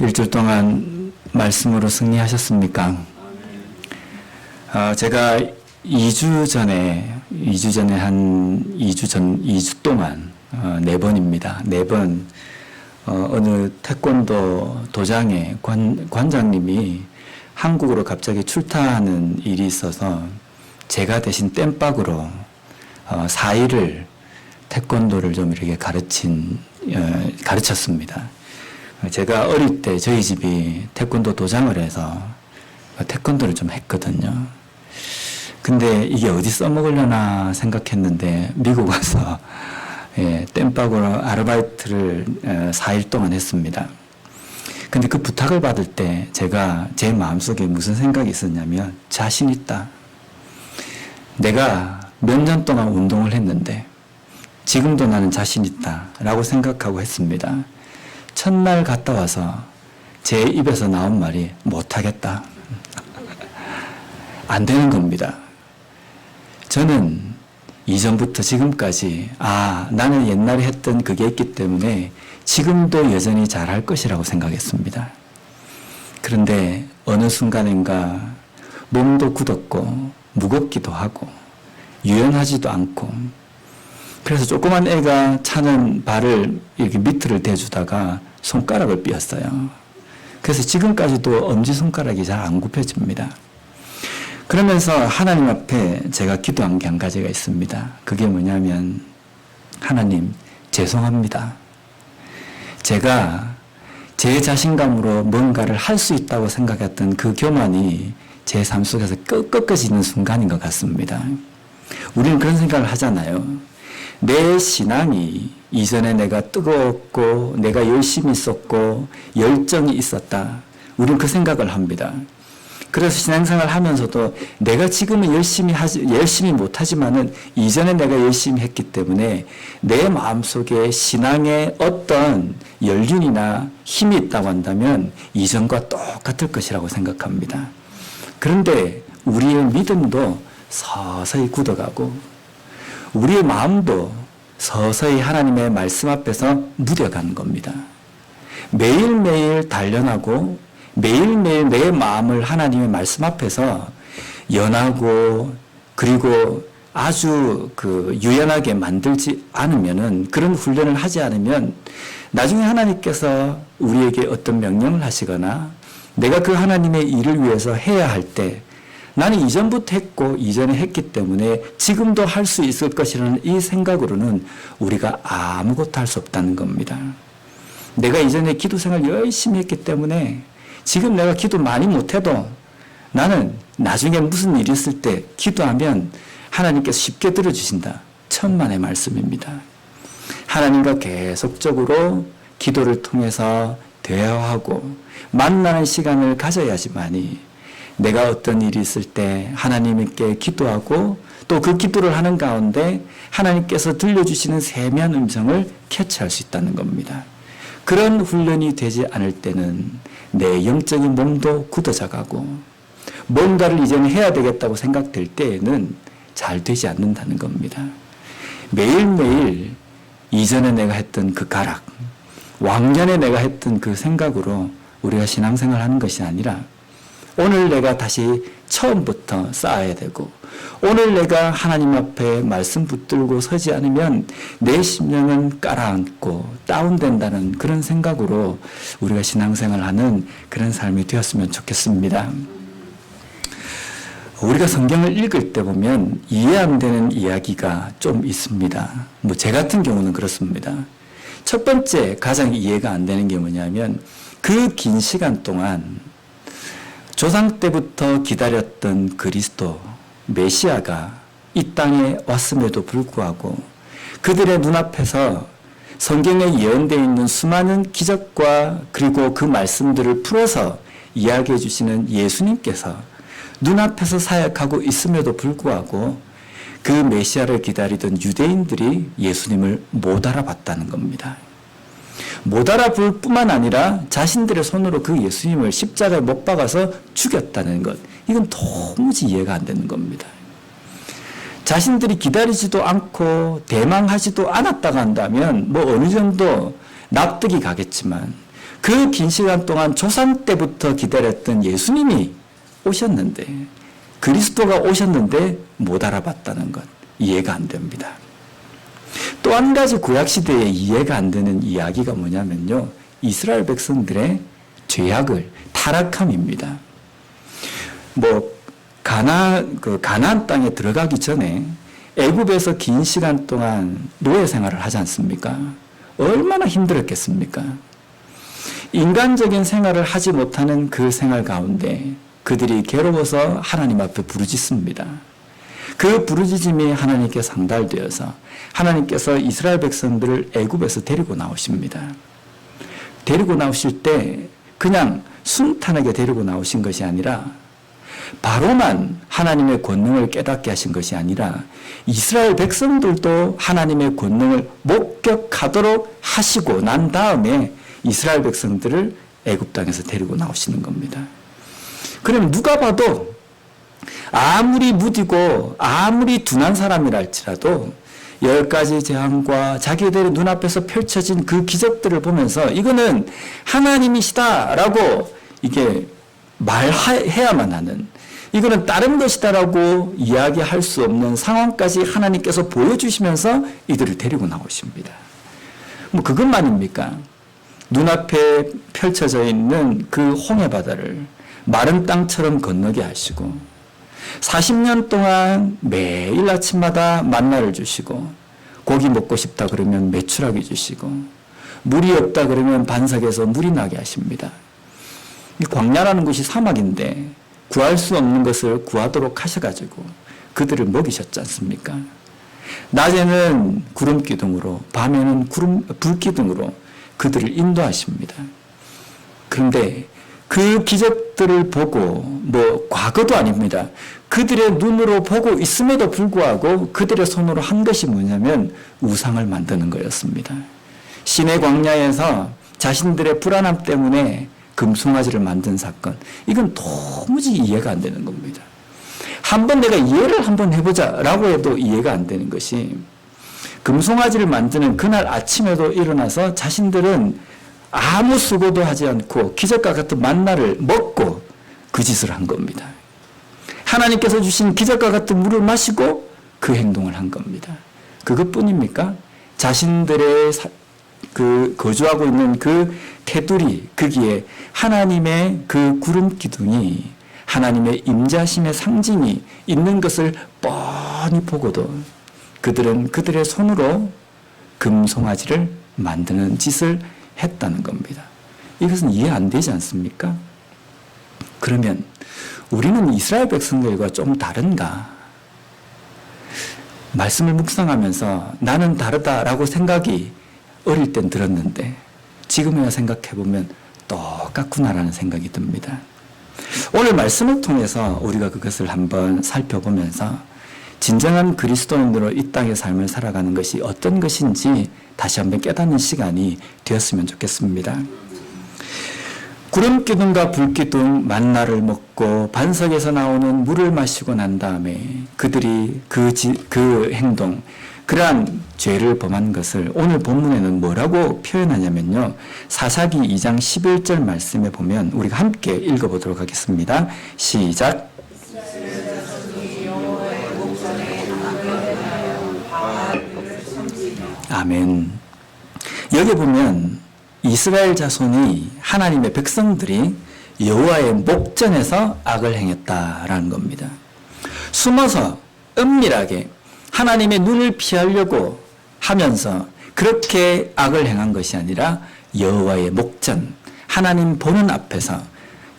일주일 동안 말씀으로 승리하셨습니까? 제가 2주 전에 한 2주 동안 4번입니다. 4번 어느 태권도 도장의 관장님이 한국으로 갑자기 출타하는 일이 있어서 제가 대신 땜박으로 4일을 태권도를 좀 이렇게 가르쳤습니다. 제가 어릴 때 저희 집이 태권도 도장을 해서 태권도를 좀 했거든요. 근데 이게 어디 써먹으려나 생각했는데 미국 와서 땜박으로 아르바이트를 4일 동안 했습니다. 근데 그 부탁을 받을 때 제가 제 마음속에 무슨 생각이 있었냐면 자신 있다. 내가 몇 년 동안 운동을 했는데 지금도 나는 자신 있다 라고 생각하고 했습니다. 첫날 갔다 와서 제 입에서 나온 말이 못하겠다. 안 되는 겁니다. 저는 이전부터 지금까지 나는 옛날에 했던 그게 있기 때문에 지금도 여전히 잘할 것이라고 생각했습니다. 그런데 어느 순간인가 몸도 굳었고 무겁기도 하고 유연하지도 않고 그래서 조그만 애가 차는 발을 이렇게 밑을 대주다가 손가락을 삐었어요. 그래서 지금까지도 엄지손가락이 잘 안 굽혀집니다. 그러면서 하나님 앞에 제가 기도한 게 한 가지가 있습니다. 그게 뭐냐면 하나님 죄송합니다. 제가 제 자신감으로 뭔가를 할 수 있다고 생각했던 그 교만이 제 삶 속에서 꺾어지는 순간인 것 같습니다. 우리는 그런 생각을 하잖아요. 내 신앙이 이전에 내가 뜨거웠고 내가 열심히 있었고 열정이 있었다. 우리는 그 생각을 합니다. 그래서 신앙생활 하면서도 내가 지금은 열심히 못하지만은 이전에 내가 열심히 했기 때문에 내 마음속에 신앙의 어떤 연륜이나 힘이 있다고 한다면 이전과 똑같을 것이라고 생각합니다. 그런데 우리의 믿음도 서서히 굳어가고 우리의 마음도 서서히 하나님의 말씀 앞에서 무뎌가는 겁니다. 매일매일 단련하고 매일매일 내 마음을 하나님의 말씀 앞에서 연하고 그리고 아주 유연하게 만들지 않으면은 그런 훈련을 하지 않으면 나중에 하나님께서 우리에게 어떤 명령을 하시거나 내가 그 하나님의 일을 위해서 해야 할 때 나는 이전부터 했고 이전에 했기 때문에 지금도 할 수 있을 것이라는 이 생각으로는 우리가 아무것도 할 수 없다는 겁니다. 내가 이전에 기도 생활 열심히 했기 때문에 지금 내가 기도 많이 못해도 나는 나중에 무슨 일이 있을 때 기도하면 하나님께서 쉽게 들어주신다. 천만의 말씀입니다. 하나님과 계속적으로 기도를 통해서 대화하고 만나는 시간을 가져야지만이 내가 어떤 일이 있을 때 하나님께 기도하고 또 그 기도를 하는 가운데 하나님께서 들려주시는 세미한 음성을 캐치할 수 있다는 겁니다. 그런 훈련이 되지 않을 때는 내 영적인 몸도 굳어져가고 뭔가를 이제는 해야 되겠다고 생각될 때에는 잘 되지 않는다는 겁니다. 매일매일 이전에 내가 했던 그 가락, 왕년에 내가 했던 그 생각으로 우리가 신앙생활 하는 것이 아니라 오늘 내가 다시 처음부터 쌓아야 되고 오늘 내가 하나님 앞에 말씀 붙들고 서지 않으면 내 심령은 깔아앉고 다운된다는 그런 생각으로 우리가 신앙생활하는 그런 삶이 되었으면 좋겠습니다. 우리가 성경을 읽을 때 보면 이해 안 되는 이야기가 좀 있습니다. 제 같은 경우는 그렇습니다. 첫 번째 가장 이해가 안 되는 게 뭐냐면 그 긴 시간 동안 조상 때부터 기다렸던 그리스도 메시아가 이 땅에 왔음에도 불구하고 그들의 눈앞에서 성경에 예언되어 있는 수많은 기적과 그리고 그 말씀들을 풀어서 이야기해 주시는 예수님께서 눈앞에서 사역하고 있음에도 불구하고 그 메시아를 기다리던 유대인들이 예수님을 못 알아봤다는 겁니다. 못 알아볼 뿐만 아니라 자신들의 손으로 그 예수님을 십자가에 못 박아서 죽였다는 것. 이건 도무지 이해가 안 되는 겁니다. 자신들이 기다리지도 않고 대망하지도 않았다고 한다면 어느 정도 납득이 가겠지만 그 긴 시간 동안 조상 때부터 기다렸던 예수님이 오셨는데, 그리스도가 오셨는데 못 알아봤다는 것, 이해가 안 됩니다. 또 한 가지 구약시대에 이해가 안 되는 이야기가 뭐냐면요, 이스라엘 백성들의 죄악을, 타락함입니다. 가나안 땅에 들어가기 전에 애굽에서 긴 시간 동안 노예 생활을 하지 않습니까? 얼마나 힘들었겠습니까? 인간적인 생활을 하지 못하는 그 생활 가운데 그들이 괴로워서 하나님 앞에 부르짖습니다. 그 부르짖음이 하나님께 상달되어서 하나님께서 이스라엘 백성들을 애굽에서 데리고 나오십니다. 데리고 나오실 때 그냥 순탄하게 데리고 나오신 것이 아니라, 바로만 하나님의 권능을 깨닫게 하신 것이 아니라 이스라엘 백성들도 하나님의 권능을 목격하도록 하시고 난 다음에 이스라엘 백성들을 애굽 땅에서 데리고 나오시는 겁니다. 그러면 누가 봐도 아무리 무디고 아무리 둔한 사람이랄지라도 10가지 재앙과 자기들의 눈앞에서 펼쳐진 그 기적들을 보면서 이거는 하나님이시다라고 이게 말해야만 하는, 이거는 다른 것이다라고 이야기할 수 없는 상황까지 하나님께서 보여주시면서 이들을 데리고 나오십니다. 뭐 그것만입니까? 눈앞에 펼쳐져 있는 그 홍해바다를 마른 땅처럼 건너게 하시고 40년 동안 매일 아침마다 만나를 주시고, 고기 먹고 싶다 그러면 메추라기 주시고, 물이 없다 그러면 반석에서 물이 나게 하십니다. 이 광야라는 곳이 사막인데 구할 수 없는 것을 구하도록 하셔가지고 그들을 먹이셨지 않습니까? 낮에는 구름 기둥으로, 밤에는 불 기둥으로 그들을 인도하십니다. 그런데 그 기적들을 보고, 과거도 아닙니다. 그들의 눈으로 보고 있음에도 불구하고 그들의 손으로 한 것이 뭐냐면 우상을 만드는 거였습니다. 시내 광야에서 자신들의 불안함 때문에 금송아지를 만든 사건, 이건 도무지 이해가 안 되는 겁니다. 한번 내가 이해를 한번 해보자라고 해도 이해가 안 되는 것이, 금송아지를 만드는 그날 아침에도 일어나서 자신들은 아무 수고도 하지 않고 기적과 같은 만나를 먹고 그 짓을 한 겁니다. 하나님께서 주신 기적과 같은 물을 마시고 그 행동을 한 겁니다. 그것뿐입니까? 자신들의 거주하고 있는 그 테두리, 거기에 하나님의 그 구름 기둥이, 하나님의 임재하심의 상징이 있는 것을 뻔히 보고도 그들은 그들의 손으로 금송아지를 만드는 짓을 했다는 겁니다. 이것은 이해 안 되지 않습니까? 그러면 우리는 이스라엘 백성들과 좀 다른가? 말씀을 묵상하면서 나는 다르다라고 생각이 어릴 땐 들었는데 지금이야 생각해보면 똑같구나라는 생각이 듭니다. 오늘 말씀을 통해서 우리가 그것을 한번 살펴보면서 진정한 그리스도인으로 이 땅의 삶을 살아가는 것이 어떤 것인지 다시 한번 깨닫는 시간이 되었으면 좋겠습니다. 구름기둥과 불기둥 만나를 먹고 반석에서 나오는 물을 마시고 난 다음에 그들이 그 행동, 그러한 죄를 범한 것을 오늘 본문에는 뭐라고 표현하냐면요, 사사기 2장 11절 말씀에 보면 우리가 함께 읽어보도록 하겠습니다. 시작. 아멘. 여기 보면 이스라엘 자손이, 하나님의 백성들이 여호와의 목전에서 악을 행했다라는 겁니다. 숨어서 은밀하게 하나님의 눈을 피하려고 하면서 그렇게 악을 행한 것이 아니라 여호와의 목전, 하나님 보는 앞에서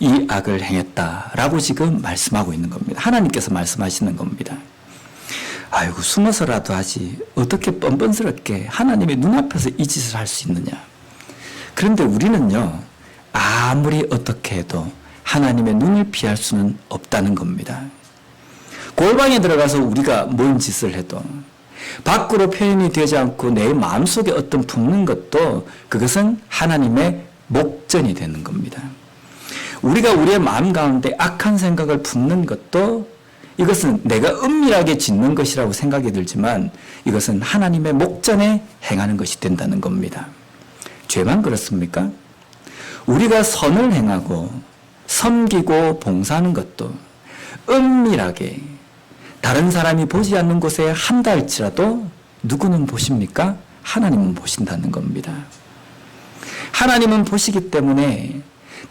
이 악을 행했다라고 지금 말씀하고 있는 겁니다. 하나님께서 말씀하시는 겁니다. 아이고, 숨어서라도 하지 어떻게 뻔뻔스럽게 하나님의 눈앞에서 이 짓을 할 수 있느냐. 그런데 우리는요, 아무리 어떻게 해도 하나님의 눈을 피할 수는 없다는 겁니다. 골방에 들어가서 우리가 뭔 짓을 해도 밖으로 표현이 되지 않고 내 마음속에 어떤 품는 것도 그것은 하나님의 목전이 되는 겁니다. 우리가 우리의 마음 가운데 악한 생각을 품는 것도 이것은 내가 은밀하게 짓는 것이라고 생각이 들지만 이것은 하나님의 목전에 행하는 것이 된다는 겁니다. 죄만 그렇습니까? 우리가 선을 행하고 섬기고 봉사하는 것도 은밀하게 다른 사람이 보지 않는 곳에 한다 할지라도 누구는 보십니까? 하나님은 보신다는 겁니다. 하나님은 보시기 때문에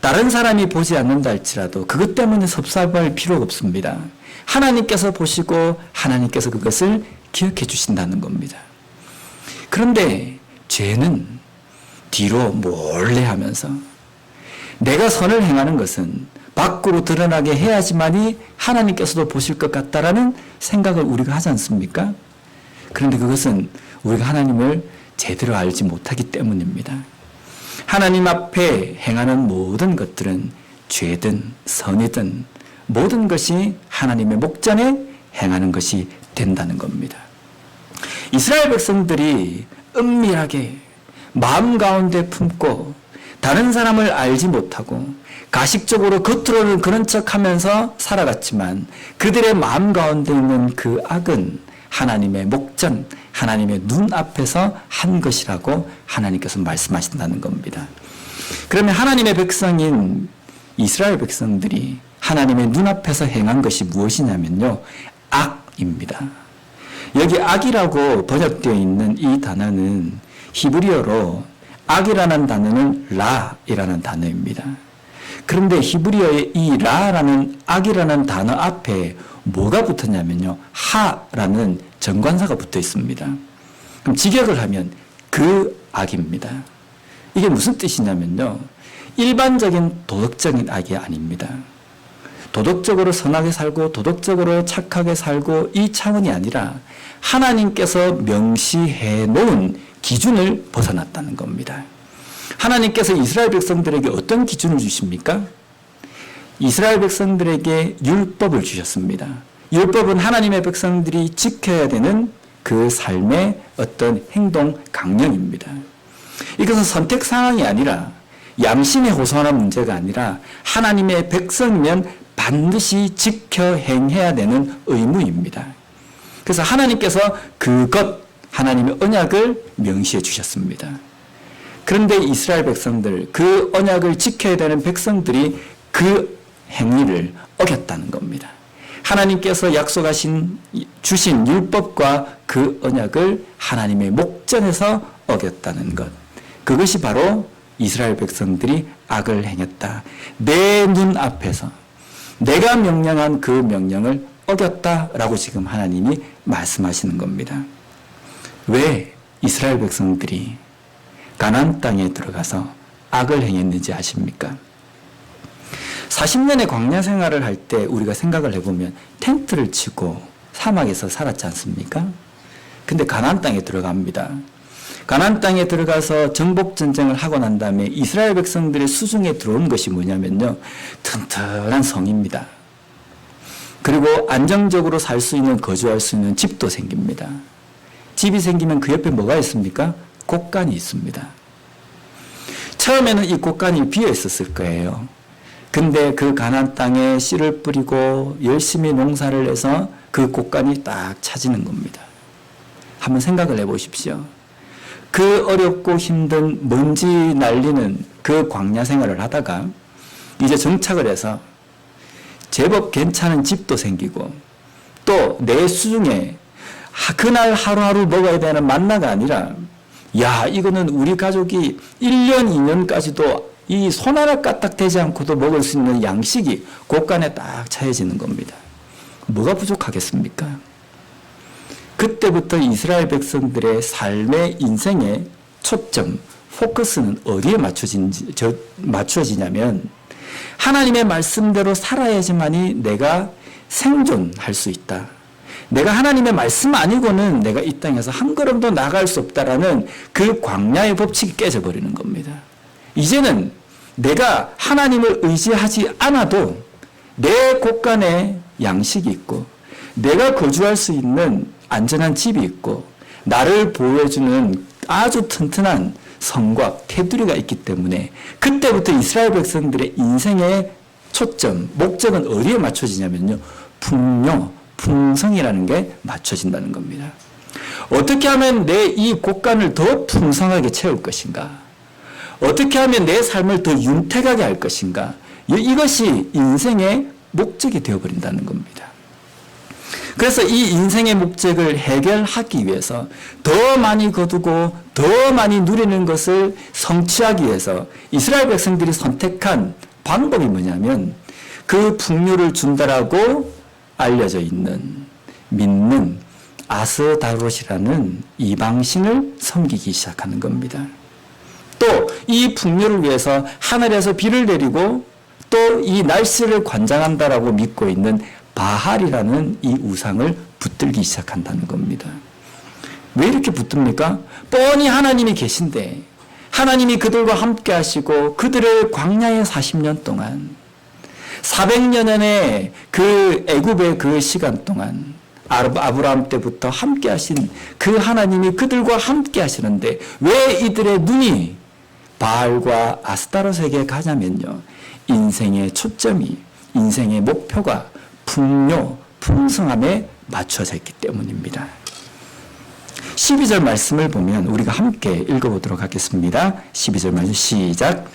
다른 사람이 보지 않는다 할지라도 그것 때문에 섭섭할 필요가 없습니다. 하나님께서 보시고 하나님께서 그것을 기억해 주신다는 겁니다. 그런데 죄는 뒤로 몰래 하면서 내가 선을 행하는 것은 밖으로 드러나게 해야지만이 하나님께서도 보실 것 같다라는 생각을 우리가 하지 않습니까? 그런데 그것은 우리가 하나님을 제대로 알지 못하기 때문입니다. 하나님 앞에 행하는 모든 것들은 죄든 선이든 모든 것이 하나님의 목전에 행하는 것이 된다는 겁니다. 이스라엘 백성들이 은밀하게 마음 가운데 품고 다른 사람을 알지 못하고 가식적으로 겉으로는 그런 척하면서 살아갔지만 그들의 마음 가운데 있는 그 악은 하나님의 목전, 하나님의 눈앞에서 한 것이라고 하나님께서 말씀하신다는 겁니다. 그러면 하나님의 백성인 이스라엘 백성들이 하나님의 눈앞에서 행한 것이 무엇이냐면요, 악입니다. 여기 악이라고 번역되어 있는 이 단어는 히브리어로 악이라는 단어는 라이라는 단어입니다. 그런데 히브리어의 이 라라는 악이라는 단어 앞에 뭐가 붙었냐면요, 하라는 정관사가 붙어 있습니다. 그럼 직역을 하면 그 악입니다. 이게 무슨 뜻이냐면요, 일반적인 도덕적인 악이 아닙니다. 도덕적으로 선하게 살고 도덕적으로 착하게 살고 이 차원이 아니라 하나님께서 명시해 놓은 기준을 벗어났다는 겁니다. 하나님께서 이스라엘 백성들에게 어떤 기준을 주십니까? 이스라엘 백성들에게 율법을 주셨습니다. 율법은 하나님의 백성들이 지켜야 되는 그 삶의 어떤 행동 강령입니다. 이것은 선택 상황이 아니라 양심에 호소하는 문제가 아니라 하나님의 백성이면 반드시 지켜 행해야 되는 의무입니다. 그래서 하나님께서 그것, 하나님의 언약을 명시해 주셨습니다. 그런데 이스라엘 백성들, 그 언약을 지켜야 되는 백성들이 그 행위를 어겼다는 겁니다. 하나님께서 약속하신, 주신 율법과 그 언약을 하나님의 목전에서 어겼다는 것. 그것이 바로 이스라엘 백성들이 악을 행했다. 내 눈앞에서 내가 명령한 그 명령을 어겼다라고 지금 하나님이 말씀하시는 겁니다. 왜 이스라엘 백성들이 가나안 땅에 들어가서 악을 행했는지 아십니까? 40년의 광야 생활을 할 때 우리가 생각을 해보면 텐트를 치고 사막에서 살았지 않습니까? 근데 가나안 땅에 들어갑니다. 가나안 땅에 들어가서 정복 전쟁을 하고 난 다음에 이스라엘 백성들의 수중에 들어온 것이 뭐냐면요, 튼튼한 성입니다. 그리고 안정적으로 살 수 있는, 거주할 수 있는 집도 생깁니다. 집이 생기면 그 옆에 뭐가 있습니까? 곡간이 있습니다. 처음에는 이 곡간이 비어 있었을 거예요. 근데 그 가나안 땅에 씨를 뿌리고 열심히 농사를 해서 그 곡간이 딱 차지는 겁니다. 한번 생각을 해보십시오. 그 어렵고 힘든 먼지 날리는 그 광야 생활을 하다가 이제 정착을 해서 제법 괜찮은 집도 생기고 또 내 수중에 그날 하루하루 먹어야 되는 만나가 아니라, 야, 이거는 우리 가족이 1년, 2년까지도 이 손 하나 까딱대지 않고도 먹을 수 있는 양식이 곡간에 딱 차여지는 겁니다. 뭐가 부족하겠습니까? 그때부터 이스라엘 백성들의 삶의 인생의 초점, 포커스는 어디에 맞춰지냐면 하나님의 말씀대로 살아야지만이 내가 생존할 수 있다. 내가 하나님의 말씀 아니고는 내가 이 땅에서 한 걸음도 나갈 수 없다라는 그 광야의 법칙이 깨져버리는 겁니다. 이제는 내가 하나님을 의지하지 않아도 내 곳간에 양식이 있고 내가 거주할 수 있는 안전한 집이 있고 나를 보호해주는 아주 튼튼한 성과 테두리가 있기 때문에 그때부터 이스라엘 백성들의 인생의 초점, 목적은 어디에 맞춰지냐면요, 풍요, 풍성이라는 게 맞춰진다는 겁니다. 어떻게 하면 내 이 곳간을 더 풍성하게 채울 것인가? 어떻게 하면 내 삶을 더 윤택하게 할 것인가? 이것이 인생의 목적이 되어버린다는 겁니다. 그래서 이 인생의 목적을 해결하기 위해서 더 많이 거두고 더 많이 누리는 것을 성취하기 위해서 이스라엘 백성들이 선택한 방법이 뭐냐면 그 풍요를 준다라고 알려져 있는 믿는 아스다롯이라는 이방신을 섬기기 시작하는 겁니다. 또 이 풍요를 위해서 하늘에서 비를 내리고 또 이 날씨를 관장한다라고 믿고 있는 바할이라는 이 우상을 붙들기 시작한다는 겁니다. 왜 이렇게 붙듭니까? 뻔히 하나님이 계신데 하나님이 그들과 함께 하시고 그들을 광야의 40년 동안 400년의 그 애굽의 그 시간 동안 아브라함 때부터 함께 하신 그 하나님이 그들과 함께 하시는데 왜 이들의 눈이 바알과 아스타롯에게 가냐면요. 인생의 초점이 인생의 목표가 풍요, 풍성함에 맞춰져 있기 때문입니다. 12절 말씀을 보면 우리가 함께 읽어보도록 하겠습니다. 12절 말씀 시작.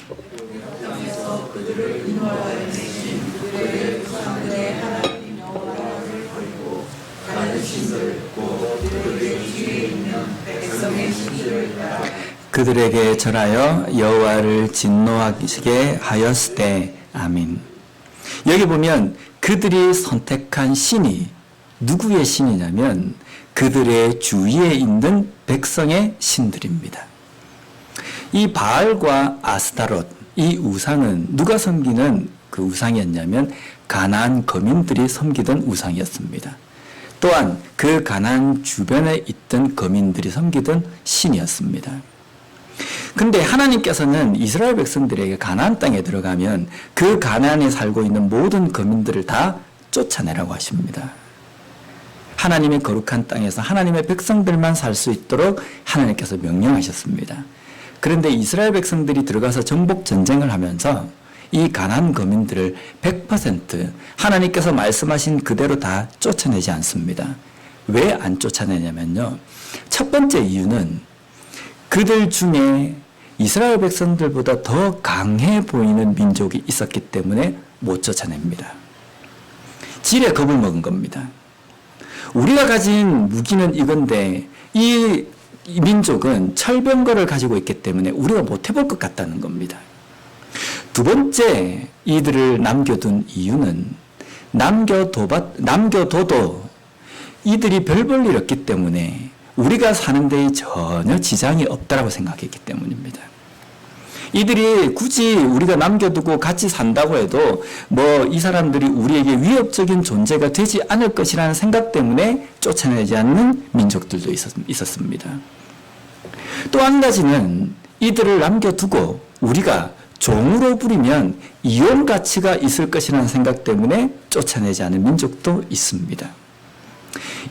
그들에게 절하여 여호와를 진노하게 하였으되 아멘. 여기 보면 그들이 선택한 신이 누구의 신이냐면 그들의 주위에 있는 백성의 신들입니다. 이 바알과 아스타롯, 이 우상은 누가 섬기는 그 우상이었냐면 가나안 거민들이 섬기던 우상이었습니다. 또한 그 가나안 주변에 있던 거민들이 섬기던 신이었습니다. 근데 하나님께서는 이스라엘 백성들에게 가나안 땅에 들어가면 그 가나안에 살고 있는 모든 거민들을 다 쫓아내라고 하십니다. 하나님의 거룩한 땅에서 하나님의 백성들만 살 수 있도록 하나님께서 명령하셨습니다. 그런데 이스라엘 백성들이 들어가서 정복 전쟁을 하면서 이 가나안 거민들을 100% 하나님께서 말씀하신 그대로 다 쫓아내지 않습니다. 왜 안 쫓아내냐면요. 첫 번째 이유는 그들 중에 이스라엘 백성들보다 더 강해 보이는 민족이 있었기 때문에 못 쫓아냅니다. 지레 겁을 먹은 겁니다. 우리가 가진 무기는 이건데 이 민족은 철병거를 가지고 있기 때문에 우리가 못 해볼 것 같다는 겁니다. 두 번째 이들을 남겨둔 이유는 남겨둬도 이들이 별 볼 일 없기 때문에 우리가 사는 데에 전혀 지장이 없다라고 생각했기 때문입니다. 이들이 굳이 우리가 남겨두고 같이 산다고 해도 이 사람들이 우리에게 위협적인 존재가 되지 않을 것이라는 생각 때문에 쫓아내지 않는 민족들도 있었습니다. 또 한 가지는 이들을 남겨두고 우리가 종으로 부리면 이용 가치가 있을 것이라는 생각 때문에 쫓아내지 않은 민족도 있습니다.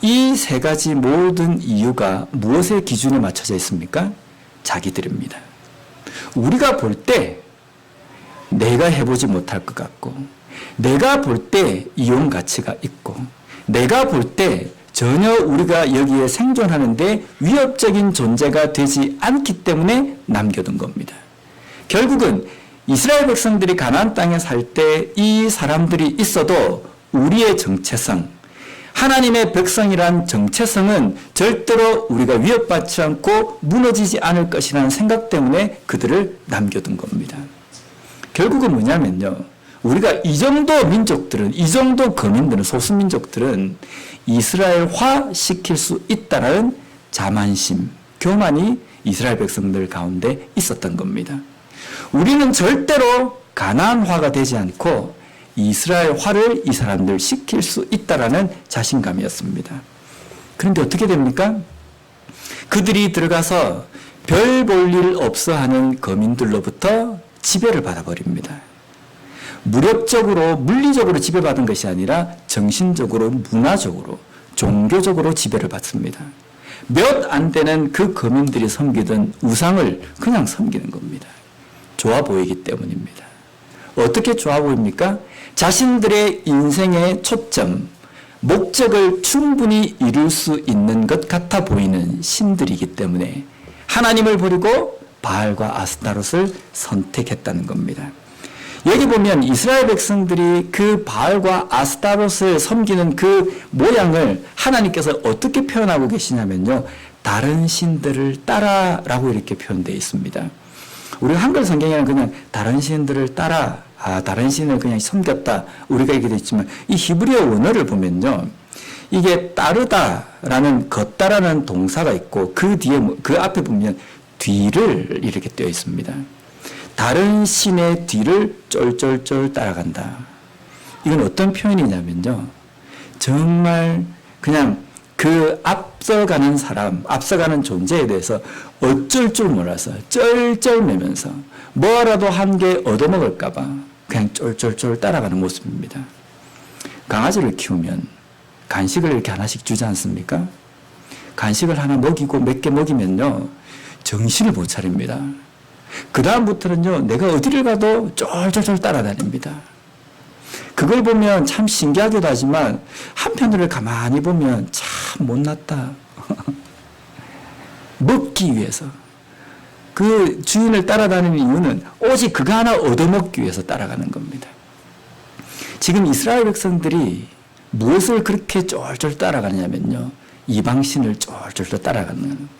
이 세 가지 모든 이유가 무엇의 기준에 맞춰져 있습니까? 자기들입니다. 우리가 볼 때 내가 해보지 못할 것 같고, 내가 볼 때 이용 가치가 있고, 내가 볼 때 전혀 우리가 여기에 생존하는데 위협적인 존재가 되지 않기 때문에 남겨둔 겁니다. 결국은 이스라엘 백성들이 가나안 땅에 살 때 이 사람들이 있어도 우리의 정체성, 하나님의 백성이란 정체성은 절대로 우리가 위협받지 않고 무너지지 않을 것이라는 생각 때문에 그들을 남겨둔 겁니다. 결국은 뭐냐면요. 우리가 이 정도 민족들은, 이 정도 거민들은, 소수민족들은 이스라엘화 시킬 수 있다는 자만심, 교만이 이스라엘 백성들 가운데 있었던 겁니다. 우리는 절대로 가나안화가 되지 않고 이스라엘화를 이 사람들 시킬 수 있다라는 자신감이었습니다. 그런데 어떻게 됩니까? 그들이 들어가서 별 볼 일 없어 하는 거민들로부터 지배를 받아버립니다. 무력적으로, 물리적으로 지배받은 것이 아니라 정신적으로, 문화적으로, 종교적으로 지배를 받습니다. 몇 안 되는 그 거민들이 섬기던 우상을 그냥 섬기는 겁니다. 좋아 보이기 때문입니다. 어떻게 좋아 보입니까? 자신들의 인생의 초점, 목적을 충분히 이룰 수 있는 것 같아 보이는 신들이기 때문에 하나님을 버리고 바알과 아스타롯을 선택했다는 겁니다. 여기 보면 이스라엘 백성들이 그 바알과 아스타롯을 섬기는 그 모양을 하나님께서 어떻게 표현하고 계시냐면요. 다른 신들을 따라라고 이렇게 표현되어 있습니다. 우리 한글 성경에는 그냥 다른 신들을 따라, 다른 신을 그냥 섬겼다. 우리가 이렇게 되어 있지만 이 히브리어 원어를 보면요. 이게 따르다라는 걷다라는 동사가 있고 그 뒤에, 그 앞에 보면 뒤를 이렇게 떼어 있습니다. 다른 신의 뒤를 쫄쫄쫄 따라간다. 이건 어떤 표현이냐면요. 정말 그냥 그 앞서가는 사람, 앞서가는 존재에 대해서 어쩔 줄 몰라서 쩔쩔매면서 뭐라도 한 개 얻어먹을까봐 그냥 쫄쫄쫄 따라가는 모습입니다. 강아지를 키우면 간식을 이렇게 하나씩 주지 않습니까? 간식을 하나 먹이고 몇 개 먹이면요. 정신을 못 차립니다. 그 다음부터는요, 내가 어디를 가도 쫄쫄쫄 따라다닙니다. 그걸 보면 참 신기하기도 하지만, 한편으로 가만히 보면 참 못났다. 먹기 위해서. 그 주인을 따라다니는 이유는 오직 그거 하나 얻어먹기 위해서 따라가는 겁니다. 지금 이스라엘 백성들이 무엇을 그렇게 쫄쫄 따라가느냐면요, 이방신을 쫄쫄 따라가는 거예요.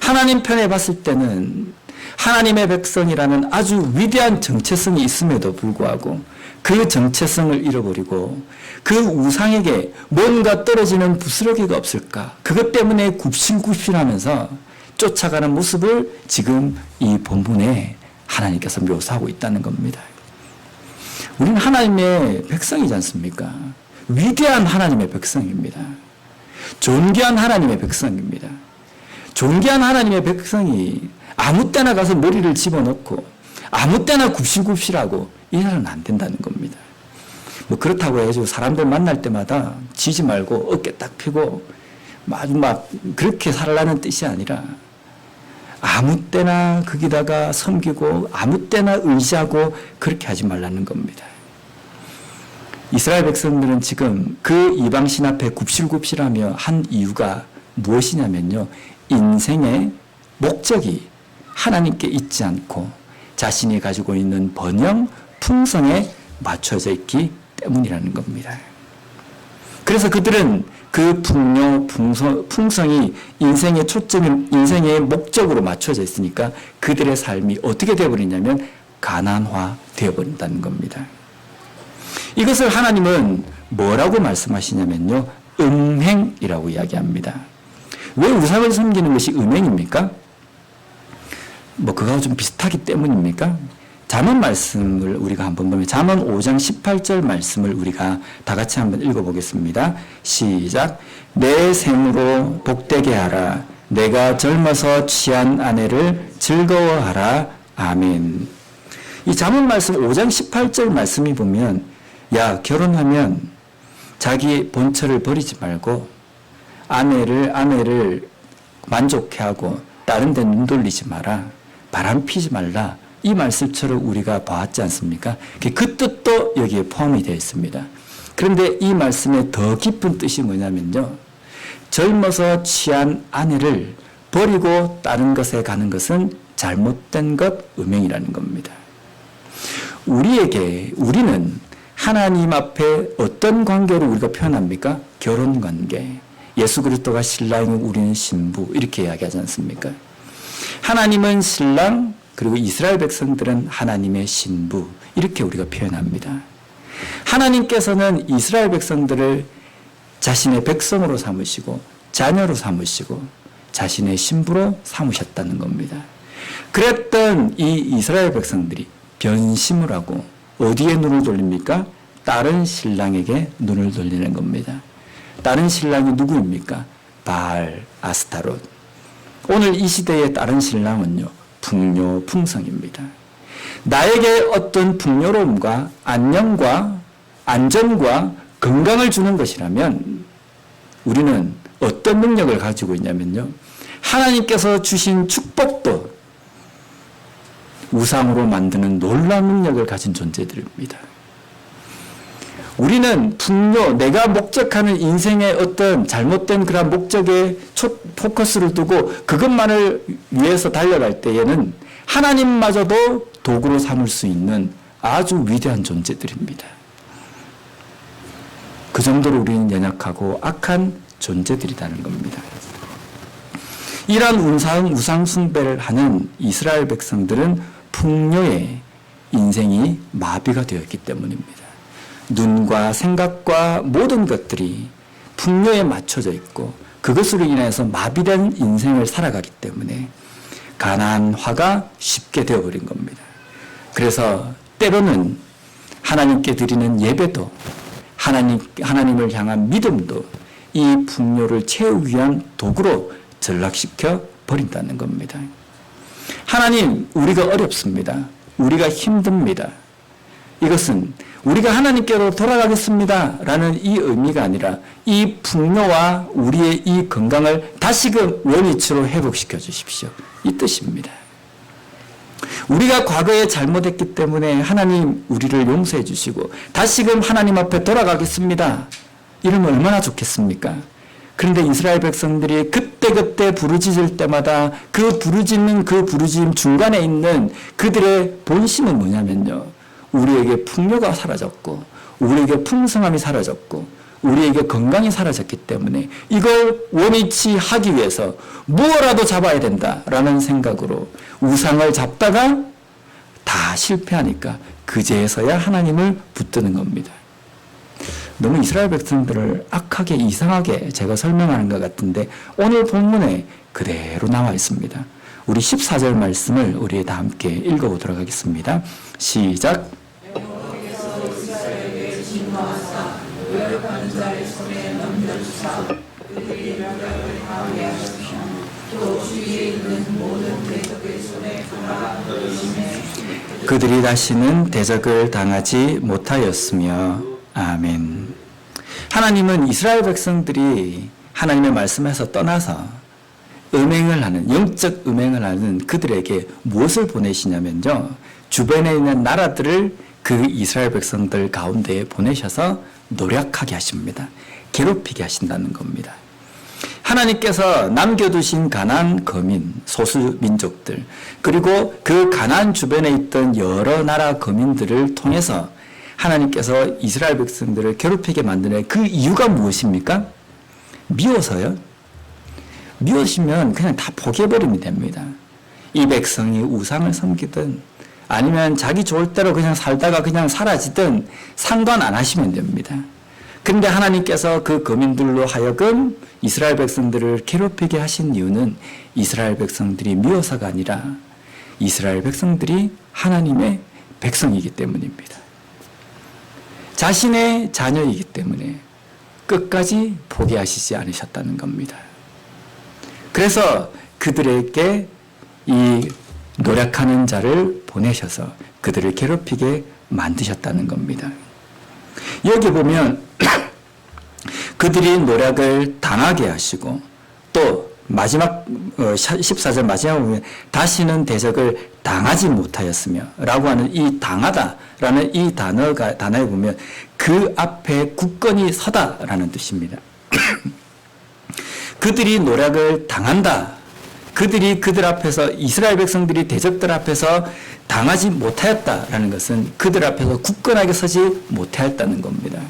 하나님 편에 봤을 때는 하나님의 백성이라는 아주 위대한 정체성이 있음에도 불구하고 그 정체성을 잃어버리고 그 우상에게 뭔가 떨어지는 부스러기가 없을까? 그것 때문에 굽실굽실하면서 쫓아가는 모습을 지금 이 본문에 하나님께서 묘사하고 있다는 겁니다. 우리는 하나님의 백성이지 않습니까? 위대한 하나님의 백성입니다. 존귀한 하나님의 백성입니다. 존귀한 하나님의 백성이 아무 때나 가서 머리를 집어넣고 아무 때나 굽실굽실하고 이래서는 안 된다는 겁니다. 뭐 그렇다고 해가지고 사람들 만날 때마다 지지 말고 어깨 딱 펴고 막 그렇게 살라는 뜻이 아니라 아무 때나 거기다가 섬기고 아무 때나 의지하고 그렇게 하지 말라는 겁니다. 이스라엘 백성들은 지금 그 이방신 앞에 굽실굽실하며 한 이유가 무엇이냐면요. 인생의 목적이 하나님께 있지 않고 자신이 가지고 있는 번영, 풍성에 맞춰져 있기 때문이라는 겁니다. 그래서 그들은 그 풍성이 인생의 초점이 인생의 목적으로 맞춰져 있으니까 그들의 삶이 어떻게 되어버리냐면 가난화 되어버린다는 겁니다. 이것을 하나님은 뭐라고 말씀하시냐면요. 음행이라고 이야기합니다. 왜 우상을 섬기는 것이 음행입니까? 뭐 그거하고 좀 비슷하기 때문입니까? 잠언 말씀을 우리가 한번 보면 잠언 5장 18절 말씀을 우리가 다 같이 한번 읽어보겠습니다. 시작. 내 생으로 복되게 하라. 내가 젊어서 취한 아내를 즐거워하라. 아멘. 이 잠언 말씀 5장 18절 말씀이 보면 야 결혼하면 자기 본처를 버리지 말고 아내를 만족해 하고 다른 데 눈 돌리지 마라. 바람 피지 말라. 이 말씀처럼 우리가 봐왔지 않습니까? 그 뜻도 여기에 포함이 되어 있습니다. 그런데 이 말씀의 더 깊은 뜻이 뭐냐면요. 젊어서 취한 아내를 버리고 다른 것에 가는 것은 잘못된 것, 음행이라는 겁니다. 우리는 하나님 앞에 어떤 관계로 우리가 표현합니까? 결혼 관계. 예수 그리스도가 신랑이고 우리는 신부 이렇게 이야기하지 않습니까? 하나님은 신랑 그리고 이스라엘 백성들은 하나님의 신부 이렇게 우리가 표현합니다. 하나님께서는 이스라엘 백성들을 자신의 백성으로 삼으시고 자녀로 삼으시고 자신의 신부로 삼으셨다는 겁니다. 그랬던 이 이스라엘 백성들이 변심을 하고 어디에 눈을 돌립니까? 다른 신랑에게 눈을 돌리는 겁니다. 다른 신랑이 누구입니까? 바알, 아스타롯. 오늘 이 시대의 다른 신랑은요. 풍요, 풍성입니다. 나에게 어떤 풍요로움과 안녕과 안전과 건강을 주는 것이라면 우리는 어떤 능력을 가지고 있냐면요. 하나님께서 주신 축복도 우상으로 만드는 놀라운 능력을 가진 존재들입니다. 우리는 풍요, 내가 목적하는 인생의 어떤 잘못된 그런 목적에 포커스를 두고 그것만을 위해서 달려갈 때에는 하나님마저도 도구로 삼을 수 있는 아주 위대한 존재들입니다. 그 정도로 우리는 연약하고 악한 존재들이라는 겁니다. 이러한 우상 숭배를 하는 이스라엘 백성들은 풍요의 인생이 마비가 되었기 때문입니다. 눈과 생각과 모든 것들이 풍요에 맞춰져 있고 그것으로 인해서 마비된 인생을 살아가기 때문에 가난화가 쉽게 되어버린 겁니다. 그래서 때로는 하나님께 드리는 예배도 하나님을 향한 믿음도 이 풍요를 채우기 위한 도구로 전락시켜 버린다는 겁니다. 하나님, 우리가 어렵습니다. 우리가 힘듭니다. 이것은 우리가 하나님께로 돌아가겠습니다 라는 이 의미가 아니라 이 풍요와 우리의 이 건강을 다시금 원위치로 회복시켜 주십시오. 이 뜻입니다. 우리가 과거에 잘못했기 때문에 하나님 우리를 용서해 주시고 다시금 하나님 앞에 돌아가겠습니다. 이러면 얼마나 좋겠습니까? 그런데 이스라엘 백성들이 그때그때 부르짖을 때마다 그 부르짖음 중간에 있는 그들의 본심은 뭐냐면요. 우리에게 풍요가 사라졌고 우리에게 풍성함이 사라졌고 우리에게 건강이 사라졌기 때문에 이걸 원위치 하기 위해서 무엇라도 잡아야 된다라는 생각으로 우상을 잡다가 다 실패하니까 그제서야 하나님을 붙드는 겁니다. 너무 이스라엘 백성들을 악하게 이상하게 제가 설명하는 것 같은데 오늘 본문에 그대로 나와 있습니다. 우리 14절 말씀을 우리 다 함께 읽어보도록 하겠습니다. 시작. 그들이 다시는 대적을 당하지 못하였으며 아멘. 하나님은 이스라엘 백성들이 하나님의 말씀에서 떠나서 음행을 하는 영적 음행을 하는 그들에게 무엇을 보내시냐면요. 주변에 있는 나라들을 그 이스라엘 백성들 가운데에 보내셔서 노력하게 하십니다. 괴롭히게 하신다는 겁니다. 하나님께서 남겨두신 가나안 거민, 소수 민족들, 그리고 그 가나안 주변에 있던 여러 나라 거민들을 통해서 하나님께서 이스라엘 백성들을 괴롭히게 만드는 그 이유가 무엇입니까? 미워서요. 미워시면 그냥 다 포기해버리면 됩니다. 이 백성이 우상을 섬기든 아니면 자기 좋을 대로 그냥 살다가 그냥 사라지든 상관 안 하시면 됩니다. 그런데 하나님께서 그 거민들로 하여금 이스라엘 백성들을 괴롭히게 하신 이유는 이스라엘 백성들이 미워서가 아니라 이스라엘 백성들이 하나님의 백성이기 때문입니다. 자신의 자녀이기 때문에 끝까지 포기하시지 않으셨다는 겁니다. 그래서 그들에게 이 노력하는 자를 보내셔서 그들을 괴롭히게 만드셨다는 겁니다. 여기 보면 그들이 노력을 당하게 하시고 또 마지막 14절 마지막에 보면 다시는 대적을 당하지 못하였으며 라고 하는 이 당하다라는 이 단어에 보면 그 앞에 굳건히 서다라는 뜻입니다. 그들이 노력을 당한다. 그들이 그들 앞에서 이스라엘 백성들이 대적들 앞에서 당하지 못하였다라는 것은 그들 앞에서 굳건하게 서지 못하였다는 겁니다.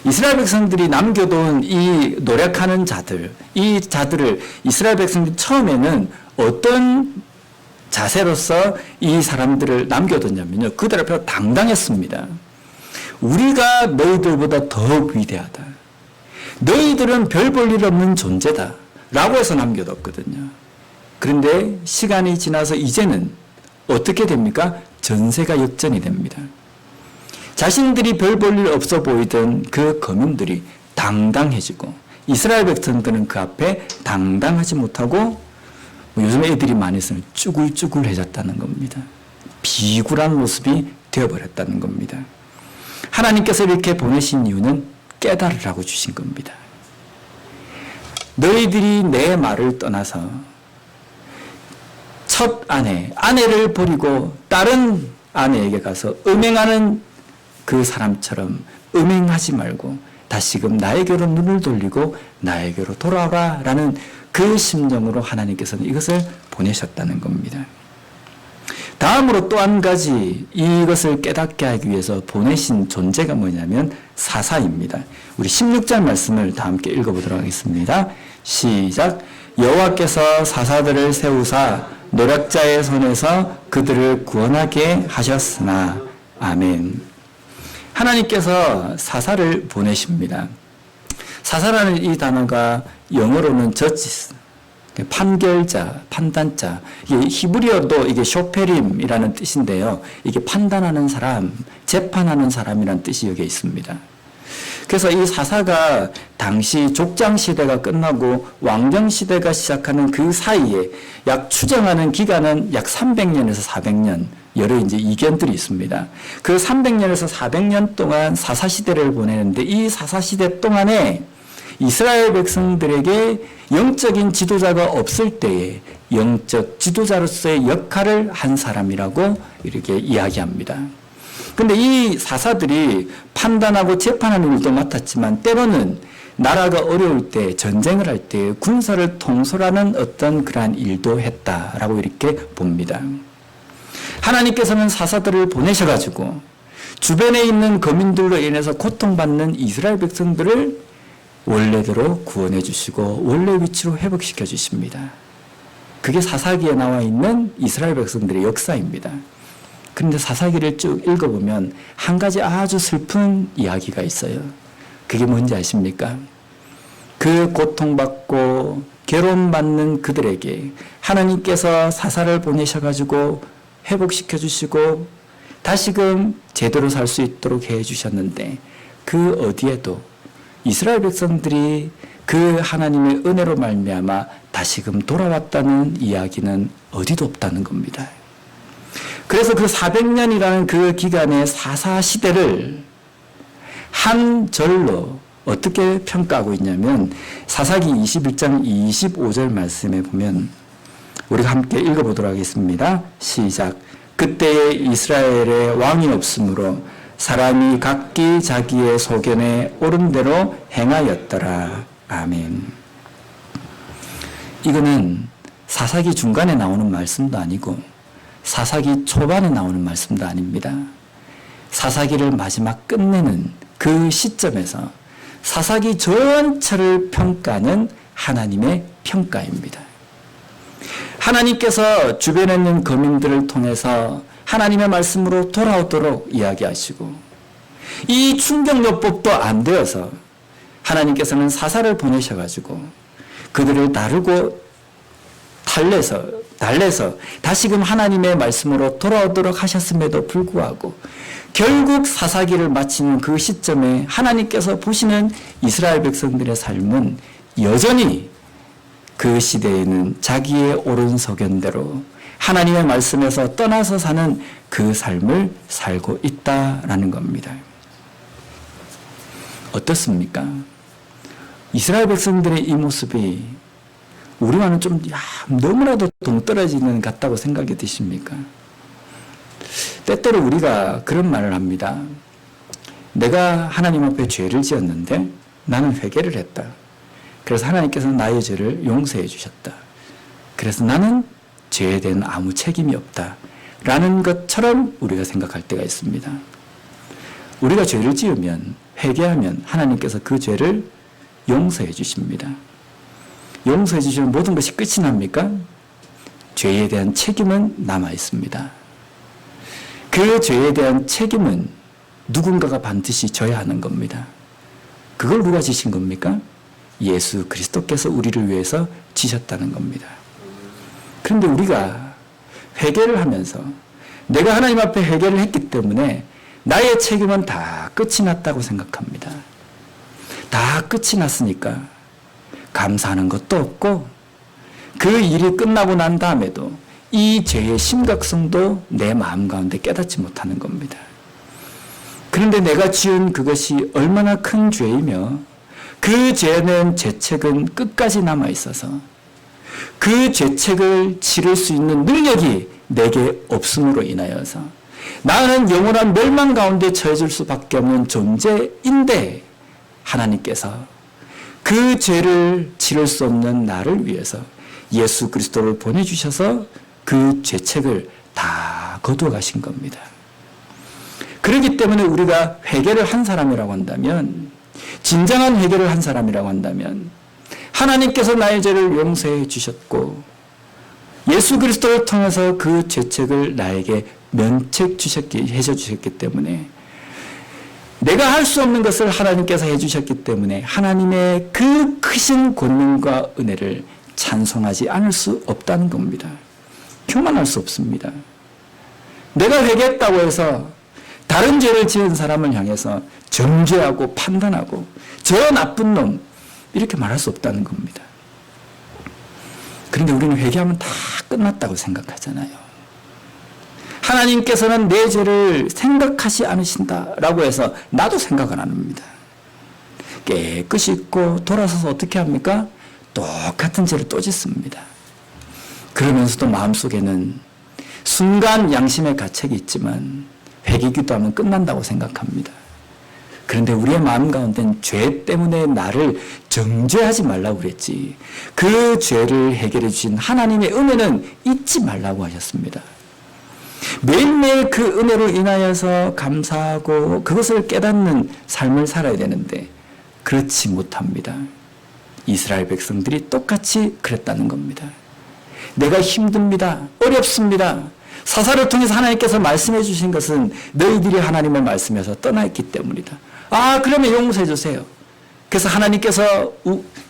이스라엘 백성들이 남겨둔 이 노력하는 자들, 이 자들을 이스라엘 백성들이 처음에는 어떤 자세로서 이 사람들을 남겨뒀냐면요. 그들 앞에서 당당했습니다. 우리가 너희들보다 더 위대하다. 너희들은 별 볼 일 없는 존재다. 라고 해서 남겨뒀거든요. 그런데 시간이 지나서 이제는 어떻게 됩니까? 전세가 역전이 됩니다. 자신들이 별 볼 일 없어 보이던 그 거민들이 당당해지고 이스라엘 백성들은 그 앞에 당당하지 못하고 요즘 애들이 많이 쓰면 쭈글쭈글해졌다는 겁니다. 비굴한 모습이 되어버렸다는 겁니다. 하나님께서 이렇게 보내신 이유는 깨달으라고 주신 겁니다. 너희들이 내 말을 떠나서 첫 아내를 버리고 다른 아내에게 가서 음행하는 그 사람처럼 음행하지 말고 다시금 나에게로 눈을 돌리고 나에게로 돌아와라 라는 그 심정으로 하나님께서는 이것을 보내셨다는 겁니다. 다음으로 또 한 가지 이것을 깨닫게 하기 위해서 보내신 존재가 뭐냐면 사사입니다. 우리 16절 말씀을 다 함께 읽어보도록 하겠습니다. 시작. 여호와께서 사사들을 세우사 노략자의 손에서 그들을 구원하게 하셨으나. 아멘. 하나님께서 사사를 보내십니다. 사사라는 이 단어가 영어로는 judges, 판결자, 판단자. 이게 히브리어도 이게 쇼페림이라는 뜻인데요. 이게 판단하는 사람, 재판하는 사람이라는 뜻이 여기 있습니다. 그래서 이 사사가 당시 족장 시대가 끝나고 왕정 시대가 시작하는 그 사이에 약 추정하는 기간은 약 300년에서 400년, 여러 이제 이견들이 있습니다. 그 300년에서 400년 동안 사사 시대를 보내는데 이 사사 시대 동안에 이스라엘 백성들에게 영적인 지도자가 없을 때에 영적 지도자로서의 역할을 한 사람이라고 이렇게 이야기합니다. 근데 이 사사들이 판단하고 재판하는 일도 맡았지만 때로는 나라가 어려울 때, 전쟁을 할 때 군사를 통솔하는 어떤 그러한 일도 했다라고 이렇게 봅니다. 하나님께서는 사사들을 보내셔가지고 주변에 있는 거민들로 인해서 고통받는 이스라엘 백성들을 원래대로 구원해 주시고 원래 위치로 회복시켜 주십니다. 그게 사사기에 나와 있는 이스라엘 백성들의 역사입니다. 그런데 사사기를 쭉 읽어보면 한 가지 아주 슬픈 이야기가 있어요. 그게 뭔지 아십니까? 그 고통받고 괴로움받는 그들에게 하나님께서 사사를 보내셔가지고 회복시켜 주시고 다시금 제대로 살 수 있도록 해 주셨는데 그 어디에도 이스라엘 백성들이 그 하나님의 은혜로 말미암아 다시금 돌아왔다는 이야기는 어디도 없다는 겁니다. 그래서 그 400년이라는 그 기간의 사사 시대를 한 절로 어떻게 평가하고 있냐면 사사기 21장 25절 말씀에 보면 우리가 함께 읽어보도록 하겠습니다. 시작. 그때에 이스라엘에 왕이 없으므로 사람이 각기 자기의 소견에 옳은 대로 행하였더라. 아멘. 이거는 사사기 중간에 나오는 말씀도 아니고 사사기 초반에 나오는 말씀도 아닙니다. 사사기를 마지막 끝내는 그 시점에서 사사기 전체를 평가하는 하나님의 평가입니다. 하나님께서 주변에 있는 거민들을 통해서 하나님의 말씀으로 돌아오도록 이야기하시고 이 충격요법도 안 되어서 하나님께서는 사사를 보내셔가지고 그들을 다루고 달래서 다시금 하나님의 말씀으로 돌아오도록 하셨음에도 불구하고 결국 사사기를 마치는 그 시점에 하나님께서 보시는 이스라엘 백성들의 삶은 여전히 그 시대에는 자기의 옳은 소견대로 하나님의 말씀에서 떠나서 사는 그 삶을 살고 있다라는 겁니다. 어떻습니까? 이스라엘 백성들의 이 모습이 우리와는 좀 너무나도 동떨어지는 것 같다고 생각이 드십니까? 때때로 우리가 그런 말을 합니다. 내가 하나님 앞에 죄를 지었는데 나는 회개를 했다. 그래서 하나님께서는 나의 죄를 용서해 주셨다. 그래서 나는 죄에 대한 아무 책임이 없다. 라는 것처럼 우리가 생각할 때가 있습니다. 우리가 죄를 지으면 회개하면 하나님께서 그 죄를 용서해 주십니다. 용서해 주시면 모든 것이 끝이 납니까? 죄에 대한 책임은 남아 있습니다. 그 죄에 대한 책임은 누군가가 반드시 져야 하는 겁니다. 그걸 누가 지신 겁니까? 예수 그리스도께서 우리를 위해서 지셨다는 겁니다. 그런데 우리가 회개를 하면서 내가 하나님 앞에 회개를 했기 때문에 나의 책임은 다 끝이 났다고 생각합니다. 다 끝이 났으니까 감사하는 것도 없고 그 일이 끝나고 난 다음에도 이 죄의 심각성도 내 마음 가운데 깨닫지 못하는 겁니다. 그런데 내가 지은 그것이 얼마나 큰 죄이며 그 죄는 죄책은 끝까지 남아 있어서 그 죄책을 치를 수 있는 능력이 내게 없음으로 인하여서 나는 영원한 멸망 가운데 처해질 수밖에 없는 존재인데 하나님께서 그 죄를 치를 수 없는 나를 위해서 예수 그리스도를 보내주셔서 그 죄책을 다 거두어 가신 겁니다. 그렇기 때문에 우리가 회개를 한 사람이라고 한다면, 진정한 회개를 한 사람이라고 한다면, 하나님께서 나의 죄를 용서해 주셨고 예수 그리스도를 통해서 그 죄책을 나에게 해줘 주셨기 때문에, 내가 할 수 없는 것을 하나님께서 해주셨기 때문에 하나님의 그 크신 권능과 은혜를 찬송하지 않을 수 없다는 겁니다. 교만할 수 없습니다. 내가 회개했다고 해서 다른 죄를 지은 사람을 향해서 정죄하고 판단하고 저 나쁜 놈 이렇게 말할 수 없다는 겁니다. 그런데 우리는 회개하면 다 끝났다고 생각하잖아요. 하나님께서는 내 죄를 생각하지 않으신다라고 해서 나도 생각을 안 합니다. 깨끗이 잊고 돌아서서 어떻게 합니까? 똑같은 죄를 또 짓습니다. 그러면서도 마음속에는 순간 양심의 가책이 있지만 회개 기도하면 끝난다고 생각합니다. 그런데 우리의 마음 가운데는 죄 때문에 나를 정죄하지 말라고 그랬지, 그 죄를 해결해 주신 하나님의 은혜는 잊지 말라고 하셨습니다. 매일매일 그 은혜로 인하여서 감사하고 그것을 깨닫는 삶을 살아야 되는데 그렇지 못합니다. 이스라엘 백성들이 똑같이 그랬다는 겁니다. 내가 힘듭니다. 어렵습니다. 사사를 통해서 하나님께서 말씀해 주신 것은 너희들이 하나님의 말씀에서 떠나 있기 때문이다. 아, 그러면 용서해 주세요. 그래서 하나님께서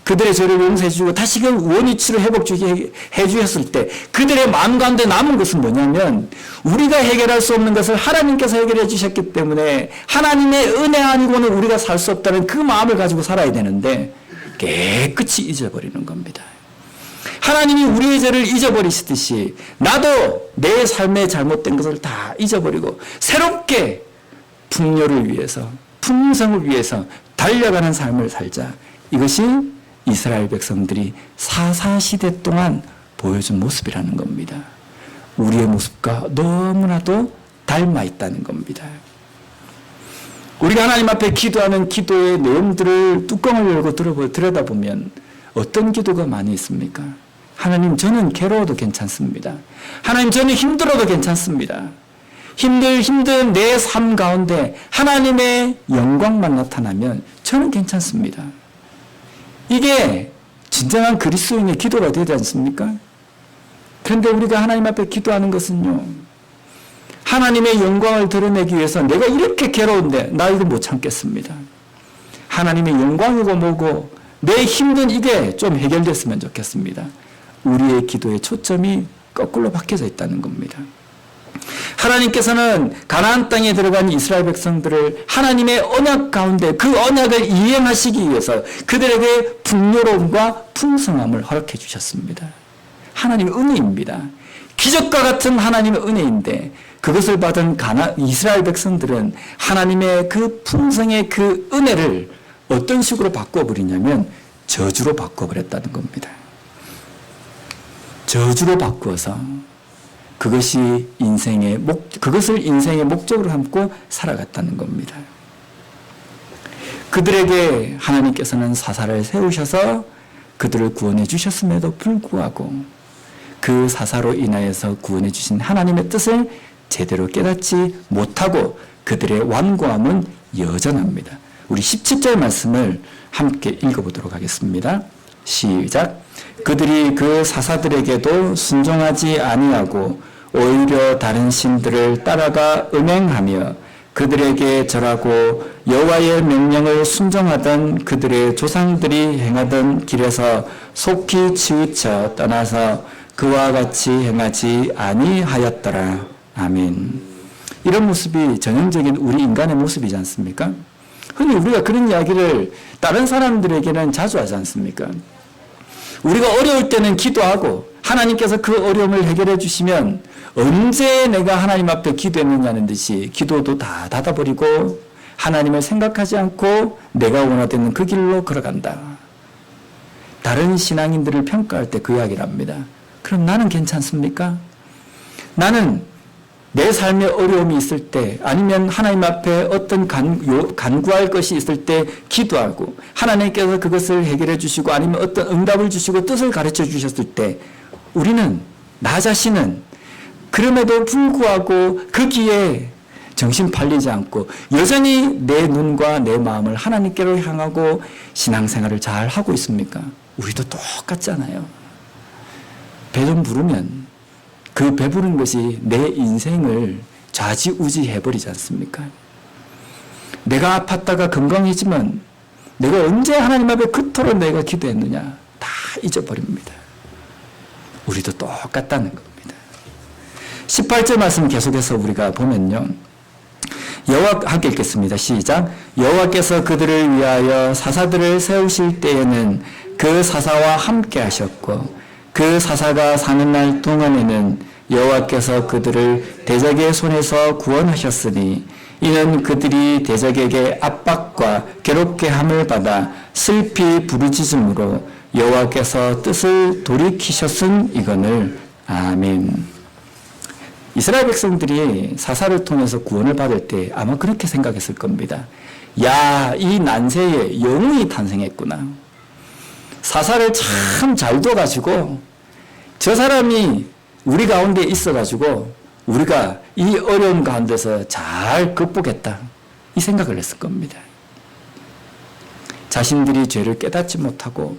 그들의 죄를 용서해 주고 다시금 원위치를 회복주게 해주셨을 때 그들의 마음 가운데 남은 것은 뭐냐면, 우리가 해결할 수 없는 것을 하나님께서 해결해 주셨기 때문에 하나님의 은혜 아니고는 우리가 살 수 없다는 그 마음을 가지고 살아야 되는데 깨끗이 잊어버리는 겁니다. 하나님이 우리의 죄를 잊어버리시듯이 나도 내 삶에 잘못된 것을 다 잊어버리고 새롭게 풍요를 위해서, 풍성을 위해서 달려가는 삶을 살자. 이것이 이스라엘 백성들이 사사시대 동안 보여준 모습이라는 겁니다. 우리의 모습과 너무나도 닮아 있다는 겁니다. 우리가 하나님 앞에 기도하는 기도의 내용들을 뚜껑을 열고 들여다보면 어떤 기도가 많이 있습니까? 하나님, 저는 괴로워도 괜찮습니다. 하나님, 저는 힘들어도 괜찮습니다. 힘든 내 삶 가운데 하나님의 영광만 나타나면 저는 괜찮습니다. 이게 진정한 그리스도인의 기도가 되지 않습니까? 그런데 우리가 하나님 앞에 기도하는 것은요, 하나님의 영광을 드러내기 위해서 내가 이렇게 괴로운데 나 이거 못 참겠습니다. 하나님의 영광이고 뭐고 내 힘든 이게 좀 해결됐으면 좋겠습니다. 우리의 기도의 초점이 거꾸로 바뀌어져 있다는 겁니다. 하나님께서는 가나안 땅에 들어간 이스라엘 백성들을 하나님의 언약 가운데 그 언약을 이행하시기 위해서 그들에게 풍요로움과 풍성함을 허락해 주셨습니다. 하나님의 은혜입니다. 기적과 같은 하나님의 은혜인데 그것을 받은 이스라엘 백성들은 하나님의 그 풍성의 그 은혜를 어떤 식으로 바꿔버리냐면 저주로 바꿔버렸다는 겁니다. 저주로 바꾸어서 그것을 인생의 목적으로 삼고 살아갔다는 겁니다. 그들에게 하나님께서는 사사를 세우셔서 그들을 구원해 주셨음에도 불구하고 그 사사로 인하여서 구원해 주신 하나님의 뜻을 제대로 깨닫지 못하고 그들의 완고함은 여전합니다. 우리 17절 말씀을 함께 읽어보도록 하겠습니다. 시작. 그들이 그 사사들에게도 순종하지 아니하고 오히려 다른 신들을 따라가 음행하며 그들에게 절하고 여호와의 명령을 순종하던 그들의 조상들이 행하던 길에서 속히 치우쳐 떠나서 그와 같이 행하지 아니하였더라. 아멘. 이런 모습이 전형적인 우리 인간의 모습이지 않습니까? 흔히 우리가 그런 이야기를 다른 사람들에게는 자주 하지 않습니까? 우리가 어려울 때는 기도하고 하나님께서 그 어려움을 해결해 주시면 언제 내가 하나님 앞에 기도했느냐는 듯이 기도도 다 닫아버리고 하나님을 생각하지 않고 내가 원하는 그 길로 걸어간다. 다른 신앙인들을 평가할 때 그 이야기를 합니다. 그럼 나는 괜찮습니까? 나는 내 삶에 어려움이 있을 때 아니면 하나님 앞에 어떤 간구할 것이 있을 때 기도하고 하나님께서 그것을 해결해 주시고 아니면 어떤 응답을 주시고 뜻을 가르쳐 주셨을 때 우리는 나 자신은 그럼에도 불구하고 거기에 정신 팔리지 않고 여전히 내 눈과 내 마음을 하나님께로 향하고 신앙생활을 잘 하고 있습니까? 우리도 똑같잖아요. 배 좀 부르면 그 배부른 것이 내 인생을 좌지우지해버리지 않습니까? 내가 아팠다가 건강해지면 내가 언제 하나님 앞에 그토록 내가 기도했느냐 다 잊어버립니다. 우리도 똑같다는 겁니다. 18절 말씀 계속해서 우리가 보면요. 함께 읽겠습니다. 시작. 여호와께서 그들을 위하여 사사들을 세우실 때에는 그 사사와 함께 하셨고 그 사사가 사는 날 동안에는 여호와께서 그들을 대적의 손에서 구원하셨으니 이는 그들이 대적에게 압박과 괴롭게 함을 받아 슬피 부르짖음으로 여호와께서 뜻을 돌이키셨은 이거늘. 아멘. 이스라엘 백성들이 사사를 통해서 구원을 받을 때 아마 그렇게 생각했을 겁니다. 야, 이 난세에 영웅이 탄생했구나. 사사를 참 잘 둬가지고 저 사람이 우리 가운데 있어가지고 우리가 이 어려운 가운데서 잘 극복했다. 이 생각을 했을 겁니다. 자신들이 죄를 깨닫지 못하고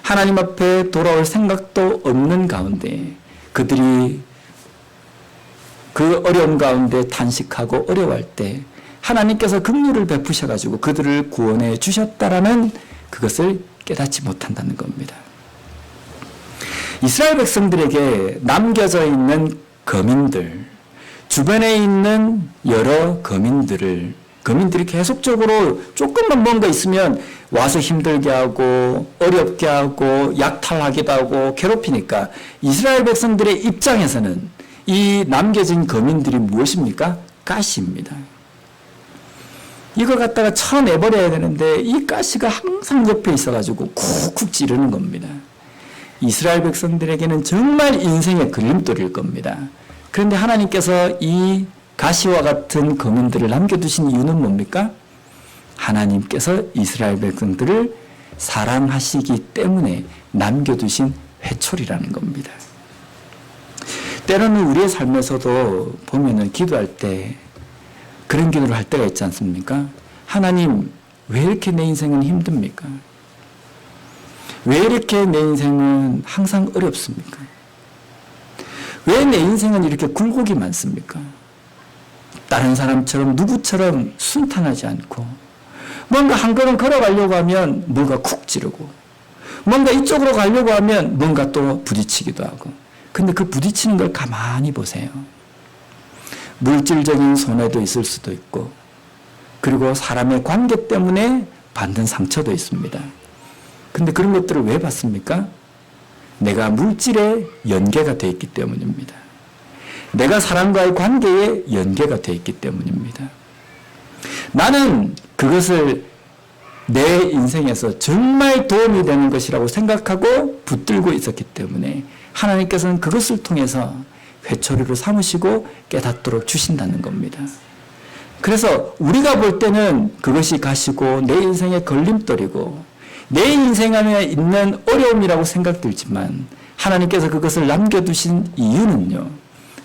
하나님 앞에 돌아올 생각도 없는 가운데 그들이 그 어려움 가운데 탄식하고 어려워할 때 하나님께서 긍휼을 베푸셔가지고 그들을 구원해 주셨다라는 그것을 깨닫지 못한다는 겁니다. 이스라엘 백성들에게 남겨져 있는 거민들, 주변에 있는 여러 거민들이 계속적으로 조금만 뭔가 있으면 와서 힘들게 하고 어렵게 하고 약탈하기도 하고 괴롭히니까 이스라엘 백성들의 입장에서는 이 남겨진 거민들이 무엇입니까? 가시입니다. 이걸 갖다가 쳐내버려야 되는데 이 가시가 항상 옆에 있어가지고 쿡쿡 찌르는 겁니다. 이스라엘 백성들에게는 정말 인생의 걸림돌일 겁니다. 그런데 하나님께서 이 가시와 같은 거민들을 남겨두신 이유는 뭡니까? 하나님께서 이스라엘 백성들을 사랑하시기 때문에 남겨두신 회초리라는 겁니다. 때로는 우리의 삶에서도 보면은 기도할 때 그런 기도를 할 때가 있지 않습니까? 하나님, 왜 이렇게 내 인생은 힘듭니까? 왜 이렇게 내 인생은 항상 어렵습니까? 왜 내 인생은 이렇게 굴곡이 많습니까? 다른 사람처럼 누구처럼 순탄하지 않고 뭔가 한 걸음 걸어가려고 하면 뭔가 쿡 찌르고 뭔가 이쪽으로 가려고 하면 뭔가 또 부딪히기도 하고 근데 그 부딪히는 걸 가만히 보세요. 물질적인 손해도 있을 수도 있고 그리고 사람의 관계 때문에 받는 상처도 있습니다. 근데 그런 것들을 왜 받습니까? 내가 물질에 연계가 되어 있기 때문입니다. 내가 사람과의 관계에 연계가 되어 있기 때문입니다. 나는 그것을 내 인생에서 정말 도움이 되는 것이라고 생각하고 붙들고 있었기 때문에 하나님께서는 그것을 통해서 회초리로 삼으시고 깨닫도록 주신다는 겁니다. 그래서 우리가 볼 때는 그것이 가시고 내 인생의 걸림돌이고 내 인생 안에 있는 어려움이라고 생각들지만 하나님께서 그것을 남겨두신 이유는요.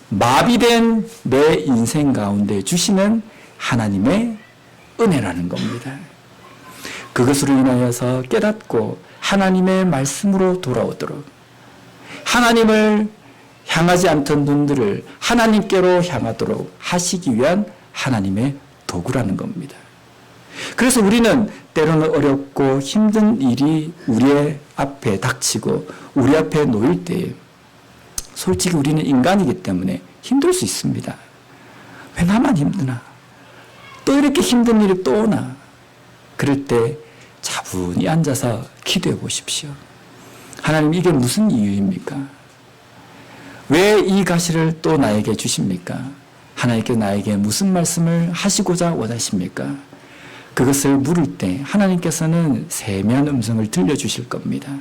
마비된 내 인생 가운데 주시는 하나님의 은혜라는 겁니다. 그것으로 인하여서 깨닫고 하나님의 말씀으로 돌아오도록 하나님을 향하지 않던 눈들을 하나님께로 향하도록 하시기 위한 하나님의 도구라는 겁니다. 그래서 우리는 때로는 어렵고 힘든 일이 우리의 앞에 닥치고 우리 앞에 놓일 때 솔직히 우리는 인간이기 때문에 힘들 수 있습니다. 왜 나만 힘드나? 또 이렇게 힘든 일이 또 오나? 그럴 때 차분히 앉아서 기도해 보십시오. 하나님, 이게 무슨 이유입니까? 왜 이 가시를 또 나에게 주십니까? 하나님께 나에게 무슨 말씀을 하시고자 원하십니까? 그것을 물을 때 하나님께서는 세미한 음성을 들려주실 겁니다.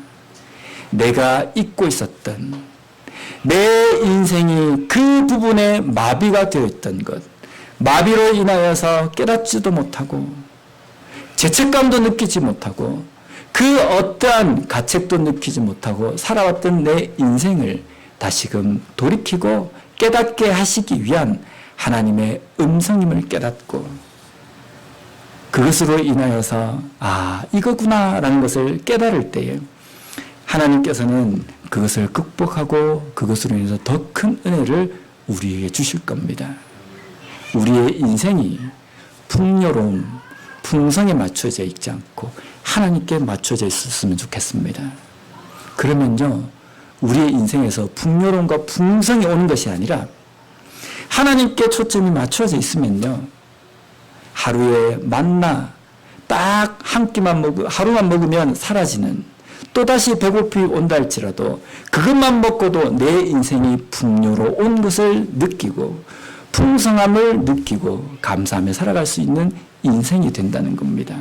내가 잊고 있었던 내 인생이 그 부분에 마비가 되어 있던 것, 마비로 인하여서 깨닫지도 못하고 죄책감도 느끼지 못하고 그 어떠한 가책도 느끼지 못하고 살아왔던 내 인생을 다시금 돌이키고 깨닫게 하시기 위한 하나님의 음성임을 깨닫고 그것으로 인하여서 이거구나라는 것을 깨달을 때에 하나님께서는 그것을 극복하고 그것으로 인해서 더 큰 은혜를 우리에게 주실 겁니다. 우리의 인생이 풍요로움, 풍성에 맞춰져 있지 않고 하나님께 맞춰져 있었으면 좋겠습니다. 그러면요, 우리의 인생에서 풍요로움과 풍성이 오는 것이 아니라 하나님께 초점이 맞춰져 있으면요, 하루에 만나 딱 한 끼만 하루만 먹으면 사라지는, 또다시 배고픔이 온다 할지라도 그것만 먹고도 내 인생이 풍요로운 것을 느끼고 풍성함을 느끼고 감사하며 살아갈 수 있는 인생이 된다는 겁니다.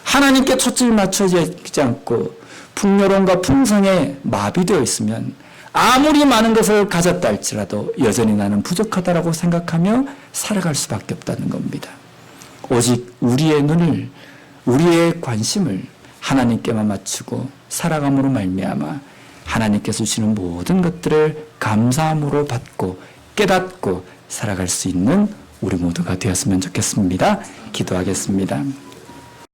하나님께 초점이 맞춰져 있지 않고 풍요로움과 풍성에 마비되어 있으면 아무리 많은 것을 가졌다 할지라도 여전히 나는 부족하다라고 생각하며 살아갈 수밖에 없다는 겁니다. 오직 우리의 눈을, 우리의 관심을 하나님께만 맞추고 살아감으로 말미암아 하나님께서 주시는 모든 것들을 감사함으로 받고 깨닫고 살아갈 수 있는 우리 모두가 되었으면 좋겠습니다. 기도하겠습니다.